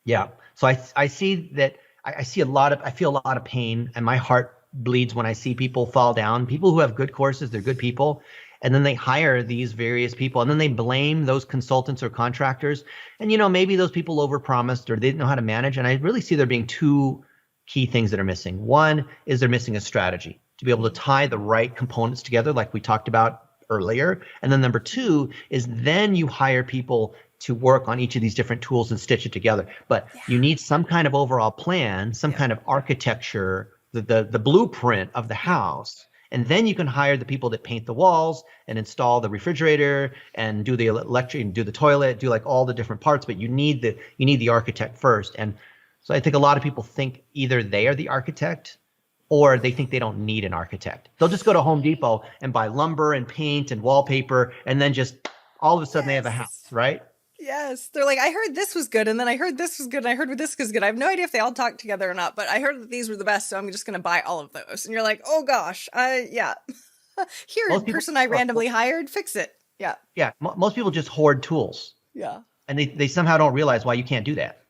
Yeah. So I see that, I feel a lot of pain, and my heart bleeds when I see people fall down. People who have good courses, they're good people, and then they hire these various people, and then they blame those consultants or contractors. And maybe those people overpromised or they didn't know how to manage. And I really see there being two key things that are missing. One is they're missing a strategy to be able to tie the right components together, like we talked about earlier. And then number two is then you hire people to work on each of these different tools and stitch it together. But you need some kind of overall plan, some kind of architecture, the blueprint of the house. And then you can hire the people that paint the walls and install the refrigerator and do the electric and do the toilet, do like all the different parts. But you need the architect first. And so I think a lot of people think either they are the architect or they think they don't need an architect. They'll just go to Home Depot and buy lumber and paint and wallpaper, and then just all of a sudden they have a house, right? Yes. They're like, I heard this was good, and then I heard this was good, and I heard this was good. I have no idea if they all talk together or not, but I heard that these were the best, so I'm just going to buy all of those. And you're like, oh gosh, yeah. Here, person I randomly hired, fix it. Yeah. Yeah. Most people just hoard tools. Yeah. And they somehow don't realize why you can't do that.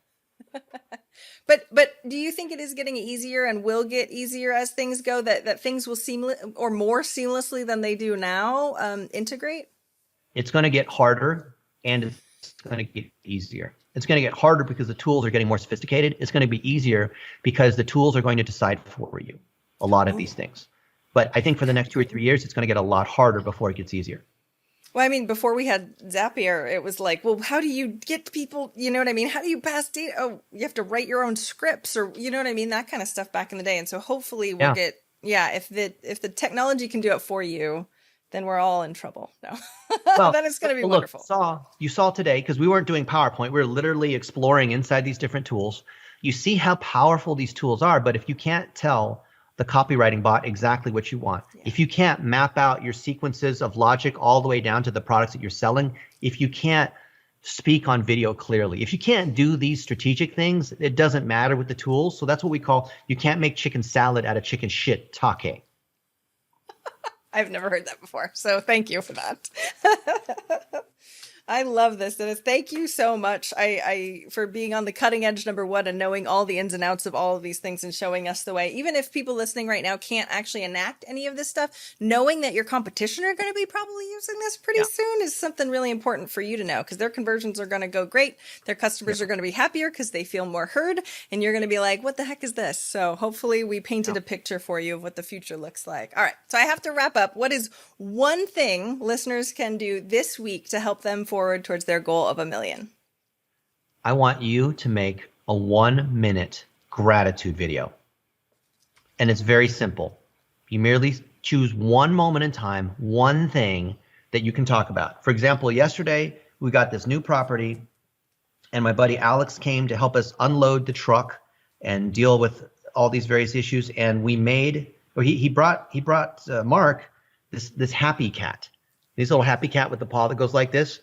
But do you think it is getting easier and will get easier as things go, that things will or more seamlessly than they do now integrate? It's going to get harder, and it's going to get easier. It's going to get harder because the tools are getting more sophisticated. It's going to be easier because the tools are going to decide for you a lot of these things. But I think for the next 2 or 3 years, it's going to get a lot harder before it gets easier. Well, I mean, before we had Zapier, it was like, well, how do you get people, you know what I mean? How do you pass data? Oh, you have to write your own scripts, or, you know what I mean? That kind of stuff back in the day. And so hopefully we'll get, if the technology can do it for you, then we're all in trouble. No, Well, then it's going to be look, wonderful. you saw today, because we weren't doing PowerPoint. We were literally exploring inside these different tools. You see how powerful these tools are, but if you can't tell the copywriting bot exactly what you want, if you can't map out your sequences of logic all the way down to the products that you're selling, if you can't speak on video clearly, if you can't do these strategic things, it doesn't matter with the tools. So that's what we call, you can't make chicken salad out of chicken shit take. I've never heard that before, so thank you for that. I love this, Dennis. Thank you so much for being on the cutting edge, number one, and knowing all the ins and outs of all of these things and showing us the way. Even if people listening right now can't actually enact any of this stuff, knowing that your competition are going to be probably using this pretty soon is something really important for you to know, because their conversions are going to go great. Their customers are going to be happier because they feel more heard, and you're going to be like, what the heck is this? So hopefully we painted a picture for you of what the future looks like. All right, so I have to wrap up. What is one thing listeners can do this week to help them forward towards their goal of 1 million? I want you to make a 1-minute gratitude video. And it's very simple. You merely choose one moment in time, one thing that you can talk about. For example, yesterday we got this new property and my buddy Alex came to help us unload the truck and deal with all these various issues. And we made, or he brought Mark this happy cat, this little happy cat with the paw that goes like this.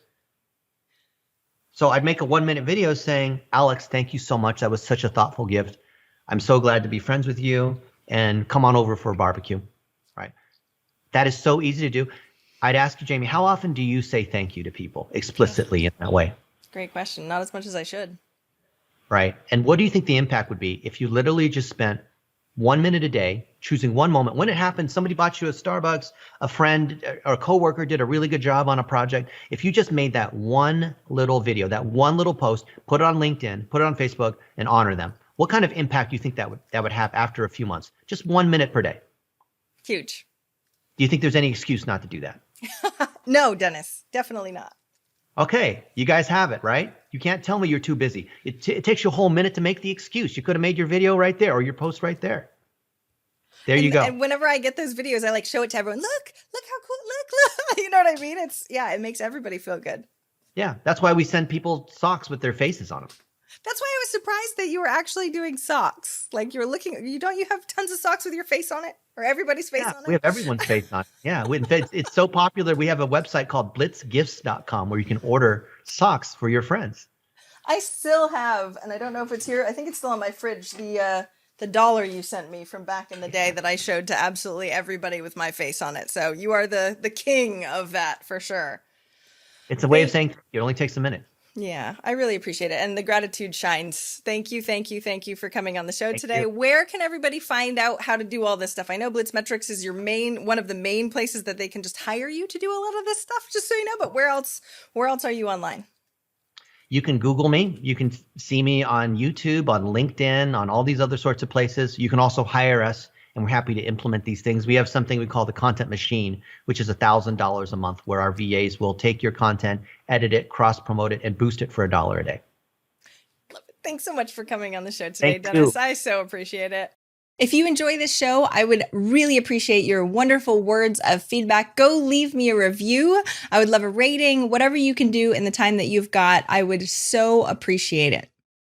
So I'd make a 1-minute video saying, Alex, thank you so much. That was such a thoughtful gift. I'm so glad to be friends with you, and come on over for a barbecue, right? That is so easy to do. I'd ask you, Jamie, how often do you say thank you to people explicitly in that way? Great question. Not as much as I should. Right. And what do you think the impact would be if you literally just spent 1 minute a day, choosing one moment? When it happens, somebody bought you a Starbucks, a friend or a coworker did a really good job on a project. If you just made that one little video, that one little post, put it on LinkedIn, put it on Facebook, and honor them, what kind of impact do you think that would have after a few months? Just 1 minute per day. Huge. Do you think there's any excuse not to do that? No, Dennis, definitely not. Okay, you guys have it, right? You can't tell me you're too busy. It takes you a whole minute to make the excuse. You could have made your video right there or your post right there. There you go. And whenever I get those videos, I like show it to everyone. Look how cool, look. You know what I mean? It makes everybody feel good. Yeah, that's why we send people socks with their faces on them. That's why I was surprised that you were actually doing socks. Like you have tons of socks with your face on it, or everybody's face on it? We have everyone's face on it. Yeah, it's so popular. We have a website called blitzgifts.com where you can order socks for your friends. I still have, and I don't know if it's here. I think it's still on my fridge. The dollar you sent me from back in the day that I showed to absolutely everybody with my face on it. So you are the king of that for sure. It's a way of saying it only takes a minute. Yeah, I really appreciate it. And the gratitude shines. Thank you for coming on the show today. Where can everybody find out how to do all this stuff? I know Blitzmetrics is one of the main places that they can just hire you to do a lot of this stuff, just so you know, but where else are you online? You can Google me. You can see me on YouTube, on LinkedIn, on all these other sorts of places. You can also hire us, and we're happy to implement these things. We have something we call the Content Machine, which is $1,000 a month, where our VAs will take your content, edit it, cross-promote it, and boost it for $1 a day. Love it. Thanks so much for coming on the show today, Thank Dennis. you. I so appreciate it. If you enjoy this show, I would really appreciate your wonderful words of feedback. Go leave me a review. I would love a rating, whatever you can do in the time that you've got. I would so appreciate it.